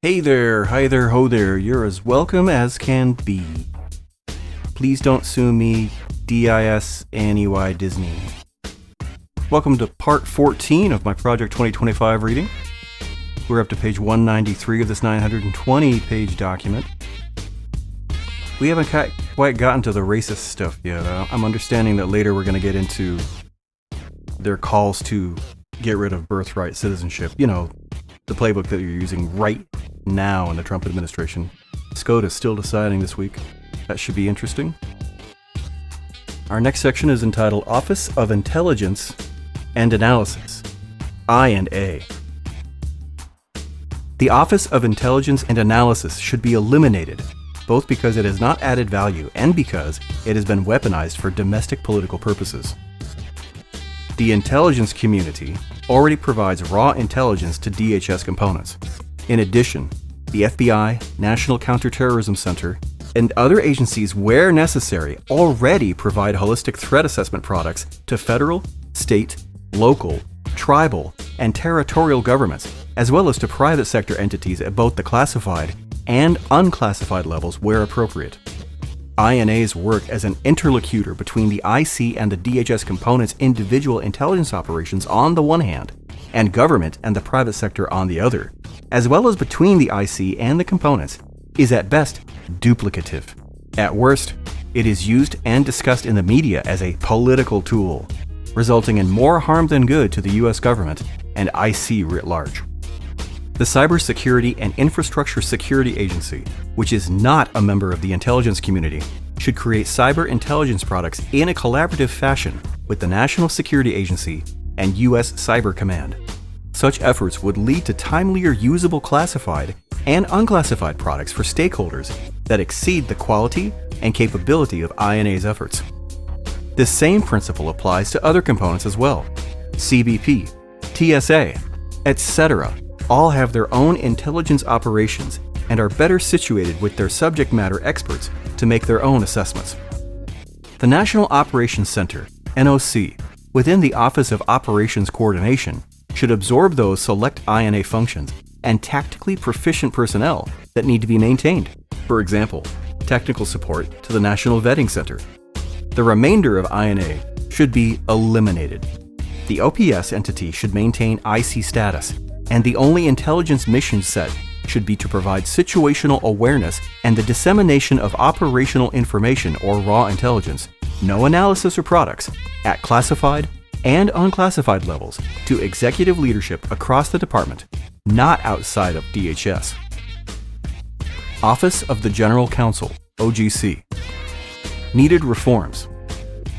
Hey there, hi there, ho there, you're as welcome as can be. Please don't sue me, D-I-S-N-E-Y Disney. Welcome to part 14 of my Project 2025 reading. We're up to page 193 of this 920-page document. We haven't quite gotten to the racist stuff yet. I'm understanding that later we're going to get into their calls to get rid of birthright citizenship. You know, the playbook that you're using right now in the Trump administration. SCOTUS still deciding this week. That should be interesting. Our next section is entitled Office of Intelligence and Analysis, I&A. The Office of Intelligence and Analysis should be eliminated, both because it has not added value and because it has been weaponized for domestic political purposes. The intelligence community already provides raw intelligence to DHS components. In addition, the FBI, National Counterterrorism Center, and other agencies, where necessary, already provide holistic threat assessment products to federal, state, local, tribal, and territorial governments, as well as to private sector entities at both the classified and unclassified levels where appropriate. I&A's work as an interlocutor between the IC and the DHS components' individual intelligence operations on the one hand, and government and the private sector on the other, as well as between the IC and the components, is at best duplicative. At worst, it is used and discussed in the media as a political tool, resulting in more harm than good to the US government and IC writ large. The Cybersecurity and Infrastructure Security Agency, which is not a member of the intelligence community, should create cyber intelligence products in a collaborative fashion with the National Security Agency and US Cyber Command. Such efforts would lead to timelier usable classified and unclassified products for stakeholders that exceed the quality and capability of I&A's efforts. This same principle applies to other components as well. CBP, TSA, etc. all have their own intelligence operations and are better situated with their subject matter experts to make their own assessments. The National Operations Center, NOC, within the Office of Operations Coordination, should absorb those select I&A functions and tactically proficient personnel that need to be maintained. For example, technical support to the National Vetting Center. The remainder of I&A should be eliminated. The OPS entity should maintain IC status, and the only intelligence mission set should be to provide situational awareness and the dissemination of operational information or raw intelligence, no analysis or products, at classified and unclassified levels to executive leadership across the department, not outside of DHS. Office of the General Counsel, OGC. Needed reforms.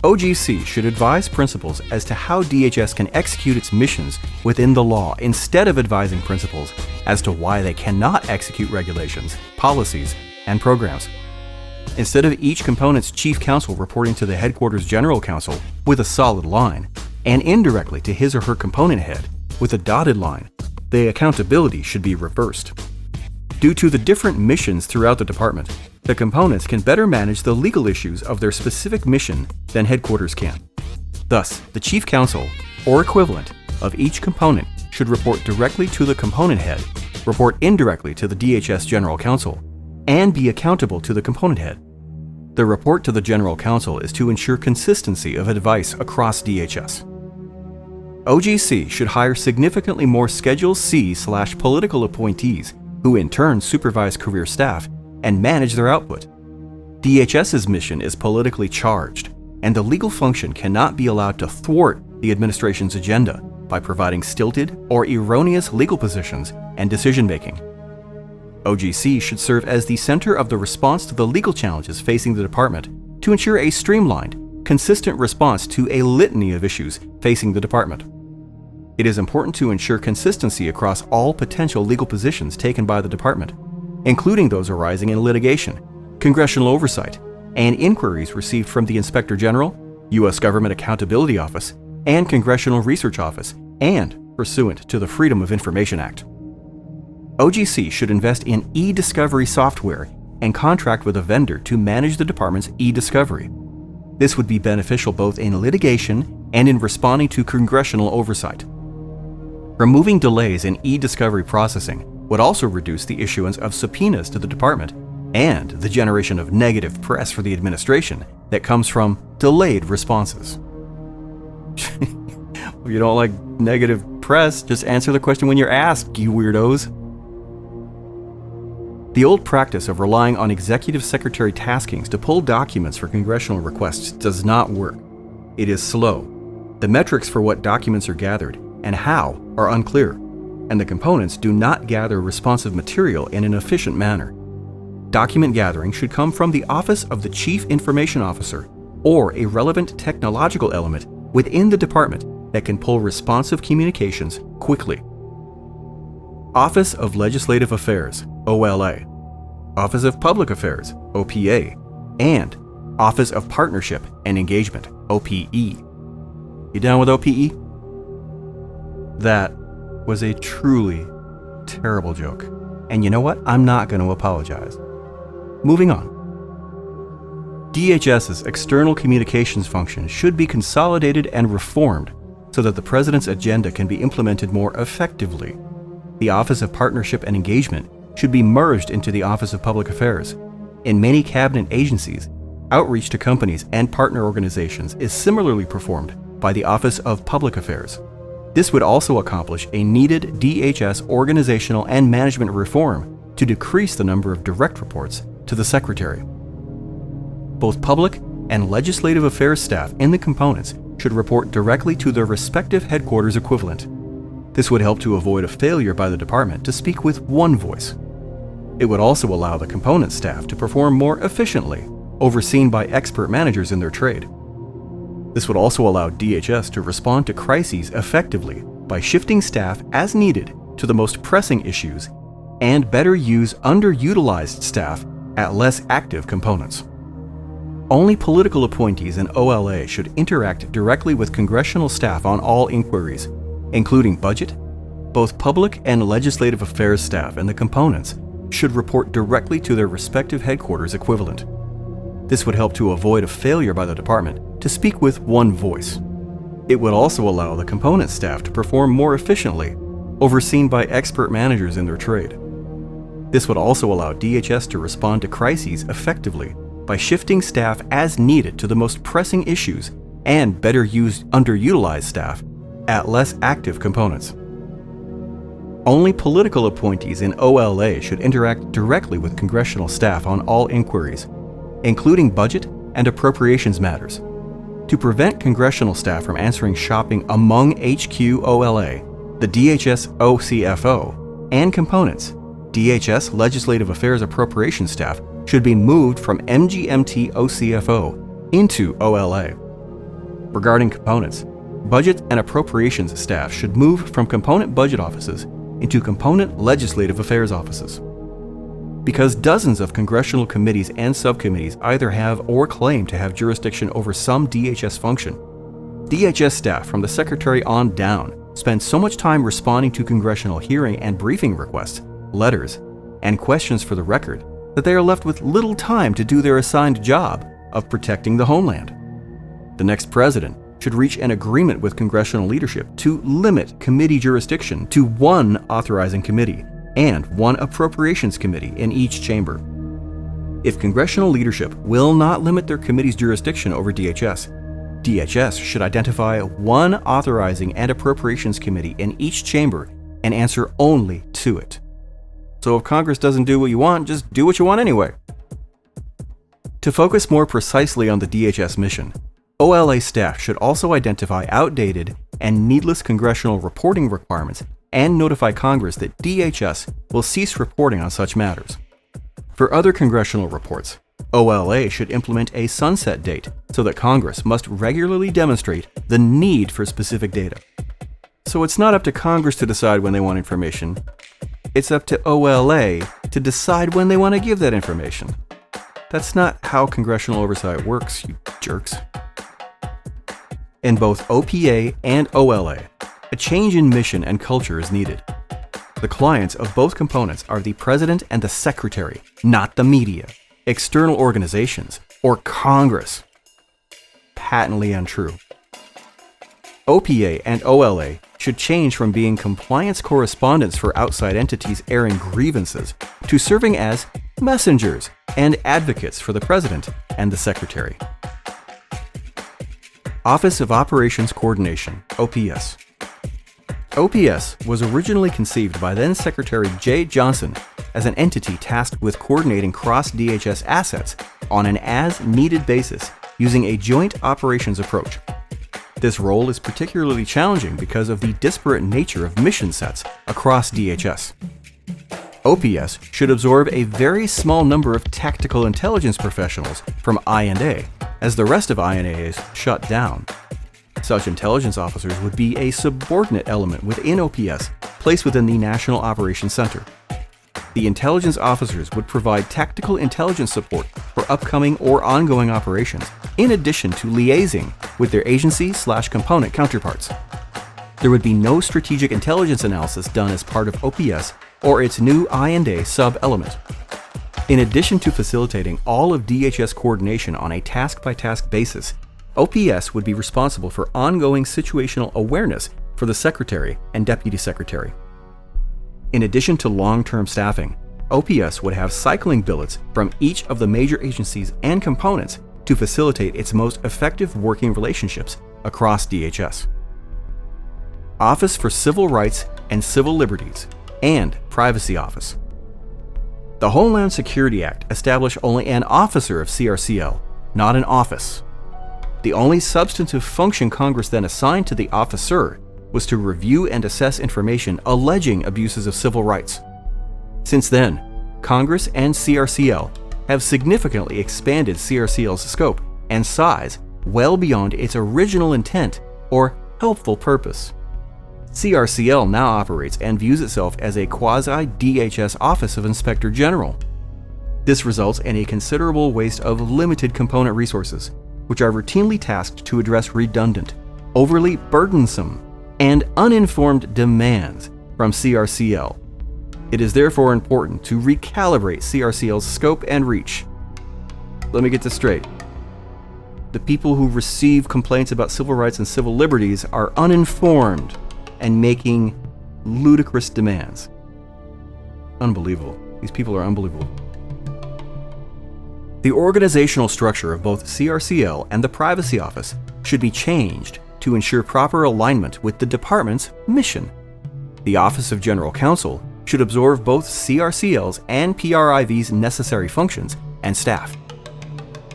OGC should advise principals as to how DHS can execute its missions within the law instead of advising principals as to why they cannot execute regulations, policies, and programs. Instead of each component's chief counsel reporting to the headquarters general counsel with a solid line, and indirectly to his or her component head with a dotted line, the accountability should be reversed. Due to the different missions throughout the department, the components can better manage the legal issues of their specific mission than headquarters can. Thus, the chief counsel, or equivalent, of each component should report directly to the component head, report indirectly to the DHS General Counsel, and be accountable to the component head. The report to the General Counsel is to ensure consistency of advice across DHS. OGC should hire significantly more Schedule C/political appointees who in turn supervise career staff and manage their output. DHS's mission is politically charged, and the legal function cannot be allowed to thwart the administration's agenda by providing stilted or erroneous legal positions and decision-making. OGC should serve as the center of the response to the legal challenges facing the department to ensure a streamlined, consistent response to a litany of issues facing the department. It is important to ensure consistency across all potential legal positions taken by the department, including those arising in litigation, congressional oversight, and inquiries received from the Inspector General, U.S. Government Accountability Office, and Congressional Research Office, and pursuant to the Freedom of Information Act. OGC should invest in e-discovery software and contract with a vendor to manage the department's e-discovery. This would be beneficial both in litigation and in responding to congressional oversight. Removing delays in e-discovery processing would also reduce the issuance of subpoenas to the department and the generation of negative press for the administration that comes from delayed responses. If you don't like negative press, just answer the question when you're asked, you weirdos. The old practice of relying on executive secretary taskings to pull documents for congressional requests does not work. It is slow. The metrics for what documents are gathered and how are unclear, and the components do not gather responsive material in an efficient manner. Document gathering should come from the Office of the Chief Information Officer or a relevant technological element within the department that can pull responsive communications quickly. Office of Legislative Affairs, OLA, Office of Public Affairs, OPA, and Office of Partnership and Engagement, OPE. You down with OPE? That was a truly terrible joke. And you know what? I'm not going to apologize. Moving on. DHS's external communications function should be consolidated and reformed so that the President's agenda can be implemented more effectively. The Office of Partnership and Engagement should be merged into the Office of Public Affairs. In many cabinet agencies, outreach to companies and partner organizations is similarly performed by the Office of Public Affairs. This would also accomplish a needed DHS organizational and management reform to decrease the number of direct reports to the Secretary. Both public and legislative affairs staff in the components should report directly to their respective headquarters equivalent. This would help to avoid a failure by the department to speak with one voice. It would also allow the component staff to perform more efficiently, overseen by expert managers in their trade. This would also allow DHS to respond to crises effectively by shifting staff as needed to the most pressing issues and better use underutilized staff at less active components. Only political appointees in OLA should interact directly with congressional staff on all inquiries, including budget. Both public and legislative affairs staff and the components should report directly to their respective headquarters equivalent. This would help to avoid a failure by the department to speak with one voice. It would also allow the component staff to perform more efficiently, overseen by expert managers in their trade. This would also allow DHS to respond to crises effectively by shifting staff as needed to the most pressing issues and better use underutilized staff at less active components. Only political appointees in OLA should interact directly with congressional staff on all inquiries, including budget and appropriations matters. To prevent congressional staff from answering shopping among HQ OLA, the DHS OCFO, and components, DHS Legislative Affairs Appropriations staff should be moved from MGMT OCFO into OLA. Regarding components, budget and appropriations staff should move from component budget offices into component legislative affairs offices. Because dozens of congressional committees and subcommittees either have or claim to have jurisdiction over some DHS function, DHS staff from the Secretary on down spend so much time responding to congressional hearing and briefing requests, letters, and questions for the record that they are left with little time to do their assigned job of protecting the homeland. The next president should reach an agreement with congressional leadership to limit committee jurisdiction to one authorizing committee and one appropriations committee in each chamber. If congressional leadership will not limit their committee's jurisdiction over DHS, DHS should identify one authorizing and appropriations committee in each chamber and answer only to it. So if Congress doesn't do what you want, just do what you want anyway. To focus more precisely on the DHS mission, OLA staff should also identify outdated and needless congressional reporting requirements and notify Congress that DHS will cease reporting on such matters. For other congressional reports, OLA should implement a sunset date so that Congress must regularly demonstrate the need for specific data. So it's not up to Congress to decide when they want information. It's up to OLA to decide when they want to give that information. That's not how congressional oversight works, you jerks. In both OPA and OLA, a change in mission and culture is needed. The clients of both components are the President and the Secretary, not the media, external organizations, or Congress. Patently untrue. OPA and OLA should change from being compliance correspondents for outside entities airing grievances to serving as messengers and advocates for the President and the Secretary. Office of Operations Coordination, OPS. OPS was originally conceived by then Secretary Jay Johnson as an entity tasked with coordinating cross-DHS assets on an as-needed basis using a joint operations approach. This role is particularly challenging because of the disparate nature of mission sets across DHS. OPS should absorb a very small number of tactical intelligence professionals from I&A, as the rest of I&A is shut down. Such intelligence officers would be a subordinate element within OPS, placed within the National Operations Center. The intelligence officers would provide tactical intelligence support for upcoming or ongoing operations, in addition to liaising with their agency/component counterparts. There would be no strategic intelligence analysis done as part of OPS or its new I&A sub-element. In addition to facilitating all of DHS coordination on a task-by-task basis, OPS would be responsible for ongoing situational awareness for the Secretary and Deputy Secretary. In addition to long-term staffing, OPS would have cycling billets from each of the major agencies and components to facilitate its most effective working relationships across DHS. Office for Civil Rights and Civil Liberties and Privacy Office. The Homeland Security Act established only an officer of CRCL, not an office. The only substantive function Congress then assigned to the officer was to review and assess information alleging abuses of civil rights. Since then, Congress and CRCL have significantly expanded CRCL's scope and size well beyond its original intent or helpful purpose. CRCL now operates and views itself as a quasi-DHS Office of Inspector General. This results in a considerable waste of limited component resources, which are routinely tasked to address redundant, overly burdensome, and uninformed demands from CRCL. It is therefore important to recalibrate CRCL's scope and reach. Let me get this straight. The people who receive complaints about civil rights and civil liberties are uninformed and making ludicrous demands. Unbelievable. These people are unbelievable. The organizational structure of both CRCL and the Privacy Office should be changed to ensure proper alignment with the department's mission. The Office of General Counsel should absorb both CRCL's and PRIV's necessary functions and staff.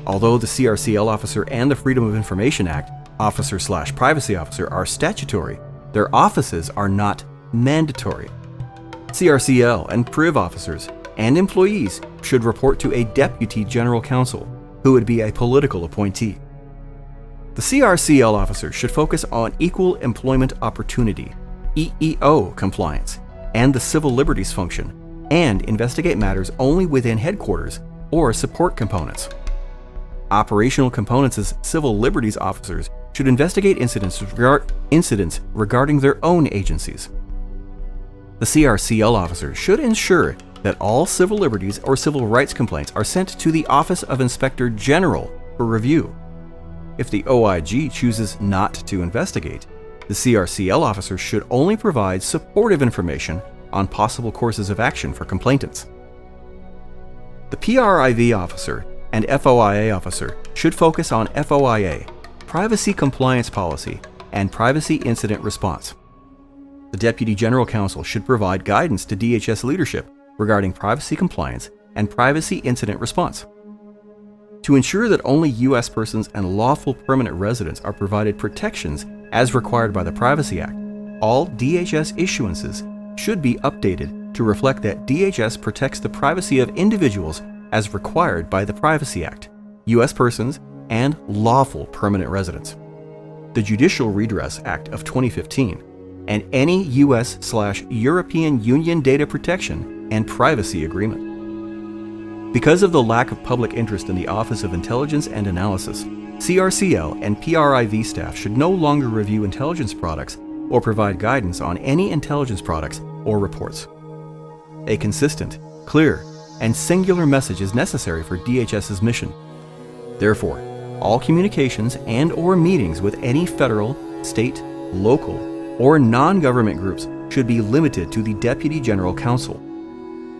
Although the CRCL officer and the Freedom of Information Act officer/privacy officer are statutory, their offices are not mandatory. CRCL and PRIV officers and employees should report to a Deputy General Counsel, who would be a political appointee. The CRCL officer should focus on equal employment opportunity, EEO compliance, and the civil liberties function, and investigate matters only within headquarters or support components. Operational components' civil liberties officers should investigate incidents regarding their own agencies. The CRCL officer should ensure that all civil liberties or civil rights complaints are sent to the Office of Inspector General for review. If the OIG chooses not to investigate, the CRCL officer should only provide supportive information on possible courses of action for complainants. The PRIV officer and FOIA officer should focus on FOIA, Privacy Compliance Policy, and Privacy Incident Response. The Deputy General Counsel should provide guidance to DHS leadership regarding privacy compliance and privacy incident response. To ensure that only U.S. persons and lawful permanent residents are provided protections as required by the Privacy Act, all DHS issuances should be updated to reflect that DHS protects the privacy of individuals as required by the Privacy Act, U.S. persons, and lawful permanent residents. The Judicial Redress Act of 2015, and any U.S./European Union data protection and privacy agreement. Because of the lack of public interest in the Office of Intelligence and Analysis, CRCL and PRIV staff should no longer review intelligence products or provide guidance on any intelligence products or reports. A consistent, clear, and singular message is necessary for DHS's mission. Therefore, all communications and/or meetings with any federal, state, local, or non-government groups should be limited to the Deputy General Counsel.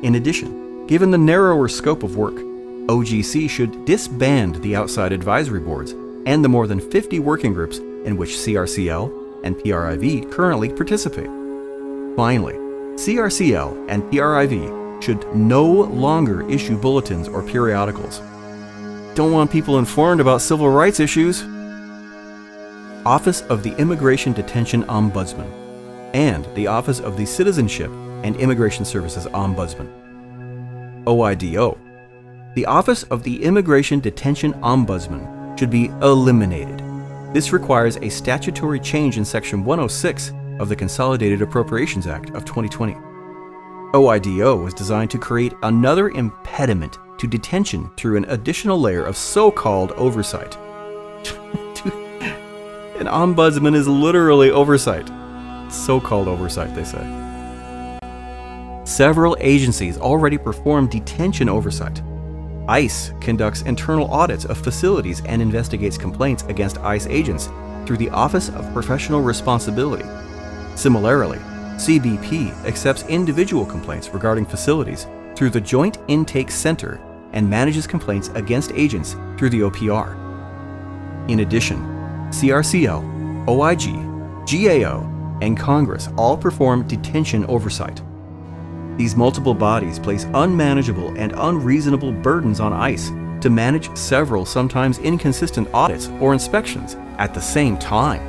In addition, given the narrower scope of work, OGC should disband the outside advisory boards and the more than 50 working groups in which CRCL and PRIV currently participate. Finally, CRCL and PRIV should no longer issue bulletins or periodicals. Don't want people informed about civil rights issues. Office of the Immigration Detention Ombudsman and the Office of the Citizenship and Immigration Services Ombudsman. OIDO. The Office of the Immigration Detention Ombudsman should be eliminated. This requires a statutory change in Section 106 of the Consolidated Appropriations Act of 2020. OIDO was designed to create another impediment to detention through an additional layer of so-called oversight. An ombudsman is literally oversight. So-called oversight, they say. Several agencies already perform detention oversight. ICE conducts internal audits of facilities and investigates complaints against ICE agents through the Office of Professional Responsibility. Similarly, CBP accepts individual complaints regarding facilities through the Joint Intake Center and manages complaints against agents through the OPR. In addition, CRCL, OIG, GAO, and Congress all perform detention oversight. These multiple bodies place unmanageable and unreasonable burdens on ICE to manage several sometimes inconsistent audits or inspections at the same time.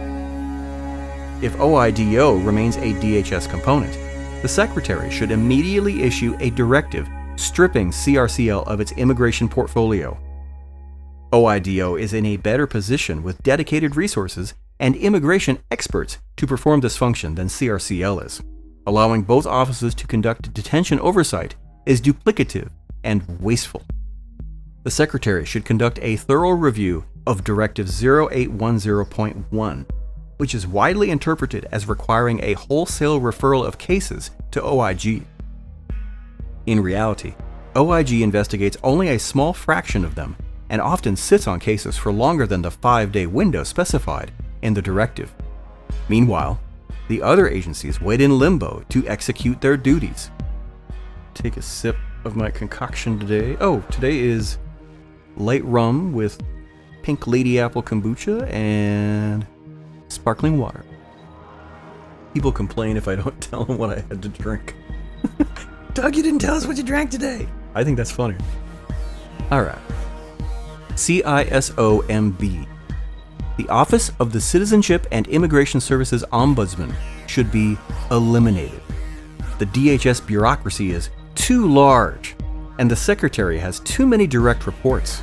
If OIDO remains a DHS component, the Secretary should immediately issue a directive stripping CRCL of its immigration portfolio. OIDO is in a better position with dedicated resources and immigration experts to perform this function than CRCL is. Allowing both offices to conduct detention oversight is duplicative and wasteful. The Secretary should conduct a thorough review of Directive 0810.1, which is widely interpreted as requiring a wholesale referral of cases to OIG. In reality, OIG investigates only a small fraction of them and often sits on cases for longer than the 5-day window specified in the directive. Meanwhile, the other agencies wait in limbo to execute their duties. Take a sip of my concoction today. Oh, today is light rum with pink lady apple kombucha and sparkling water. People complain if I don't tell them what I had to drink. Doug, you didn't tell us what you drank today. I think that's funny. All right. CISOMB. The Office of the Citizenship and Immigration Services Ombudsman should be eliminated. The DHS bureaucracy is too large, and the Secretary has too many direct reports.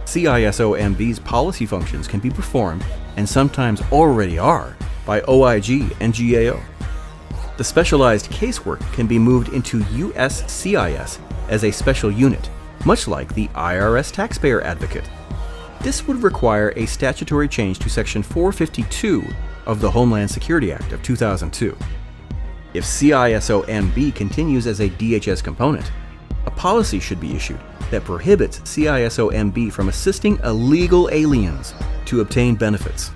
CISOMB's policy functions can be performed, and sometimes already are, by OIG and GAO. The specialized casework can be moved into USCIS as a special unit, much like the IRS taxpayer advocate. This would require a statutory change to Section 452 of the Homeland Security Act of 2002. If CISOMB continues as a DHS component, a policy should be issued that prohibits CISOMB from assisting illegal aliens to obtain benefits.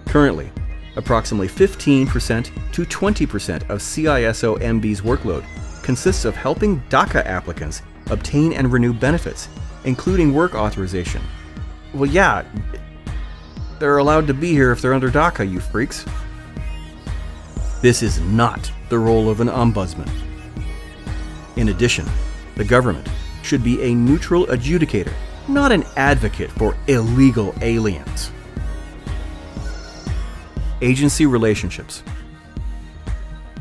Currently, approximately 15% to 20% of CISOMB's workload consists of helping DACA applicants obtain and renew benefits, including work authorization. Well, yeah, they're allowed to be here if they're under DACA, you freaks. This is not the role of an ombudsman. In addition, the government should be a neutral adjudicator, not an advocate for illegal aliens. Agency relationships.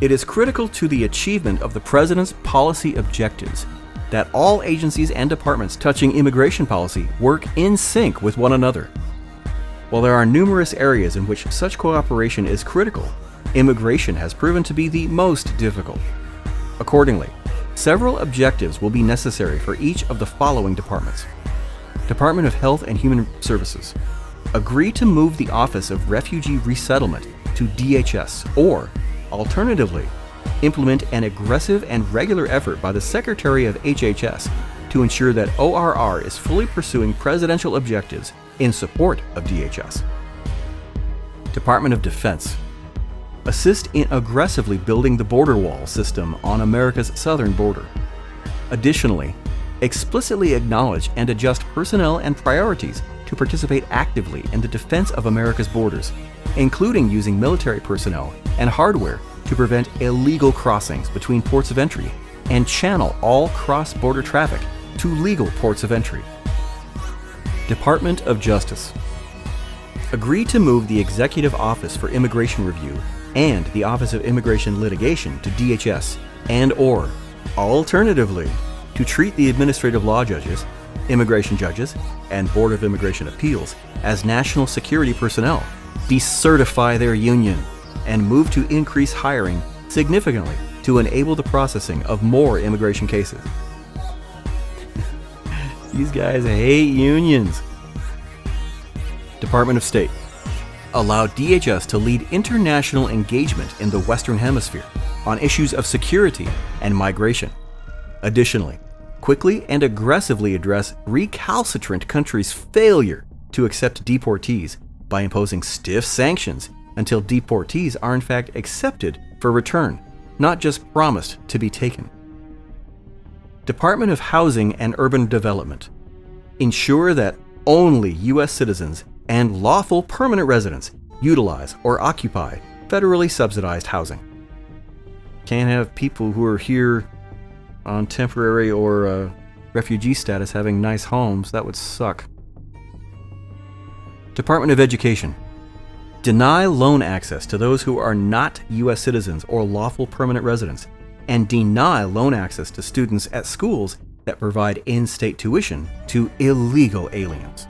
It is critical to the achievement of the President's policy objectives that all agencies and departments touching immigration policy work in sync with one another. While there are numerous areas in which such cooperation is critical, immigration has proven to be the most difficult. Accordingly, several objectives will be necessary for each of the following departments. Department of Health and Human Services. Agree to move the Office of Refugee Resettlement to DHS, or, alternatively, implement an aggressive and regular effort by the Secretary of HHS to ensure that ORR is fully pursuing presidential objectives in support of DHS. Department of Defense. assist in aggressively building the border wall system on America's southern border. Additionally, explicitly acknowledge and adjust personnel and priorities to participate actively in the defense of America's borders, including using military personnel and hardware to prevent illegal crossings between ports of entry and channel all cross-border traffic to legal ports of entry. Department of Justice. Agree to move the Executive Office for Immigration Review and the Office of Immigration Litigation to DHS, and/or, alternatively, to treat the administrative law judges, immigration judges, and Board of Immigration Appeals as national security personnel, decertify their union, and move to increase hiring significantly to enable the processing of more immigration cases. These guys hate unions. Department of State. Allow DHS to lead international engagement in the Western Hemisphere on issues of security and migration. Additionally, quickly and aggressively address recalcitrant countries' failure to accept deportees by imposing stiff sanctions until deportees are in fact accepted for return, not just promised to be taken. Department of Housing and Urban Development. Ensure that only U.S. citizens and lawful permanent residents utilize or occupy federally subsidized housing. Can't have people who are here on temporary or refugee status having nice homes. That would suck. Department of Education. Deny loan access to those who are not U.S. citizens or lawful permanent residents, and deny loan access to students at schools that provide in-state tuition to illegal aliens.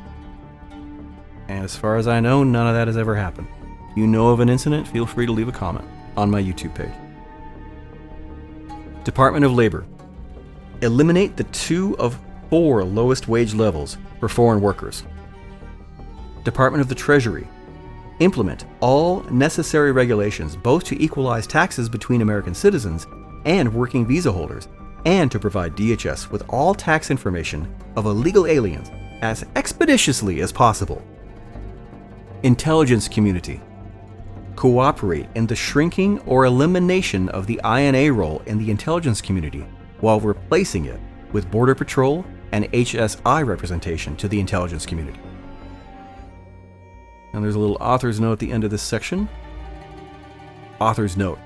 And as far as I know, none of that has ever happened. If you know of an incident, feel free to leave a comment on my YouTube page. Department of Labor. Eliminate the 2 of 4 lowest wage levels for foreign workers. Department of the Treasury. Implement all necessary regulations both to equalize taxes between American citizens and working visa holders, and to provide DHS with all tax information of illegal aliens as expeditiously as possible. Intelligence community. Cooperate in the shrinking or elimination of the INA role in the intelligence community while replacing it with Border Patrol and HSI representation to the intelligence community. And there's a little author's note at the end of this section. Author's note.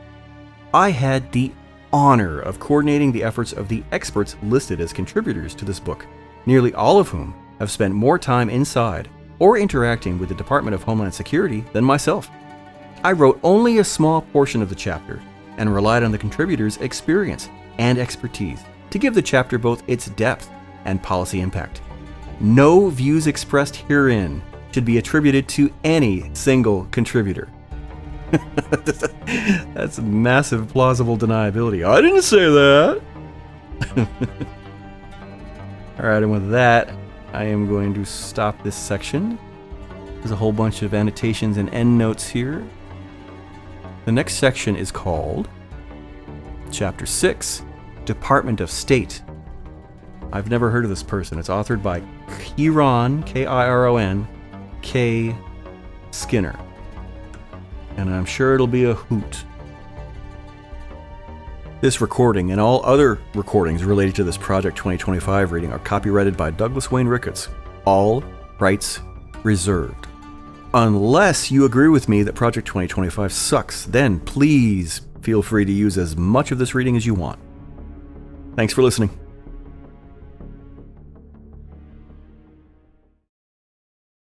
I had the honor of coordinating the efforts of the experts listed as contributors to this book, nearly all of whom have spent more time inside or interacting with the Department of Homeland Security than myself. I wrote only a small portion of the chapter and relied on the contributors' experience and expertise to give the chapter both its depth and policy impact. No views expressed herein should be attributed to any single contributor. That's massive plausible deniability. I didn't say that. All right, and with that, I am going to stop this section. There's a whole bunch of annotations and endnotes here. The next section is called Chapter 6, Department of State. I've never heard of this person. It's authored by Kiron, Kiron, K. Skinner. And I'm sure it'll be a hoot. This recording and all other recordings related to this Project 2025 reading are copyrighted by Douglas Wayne Ricketts. All rights reserved. Unless you agree with me that Project 2025 sucks, then please feel free to use as much of this reading as you want. Thanks for listening.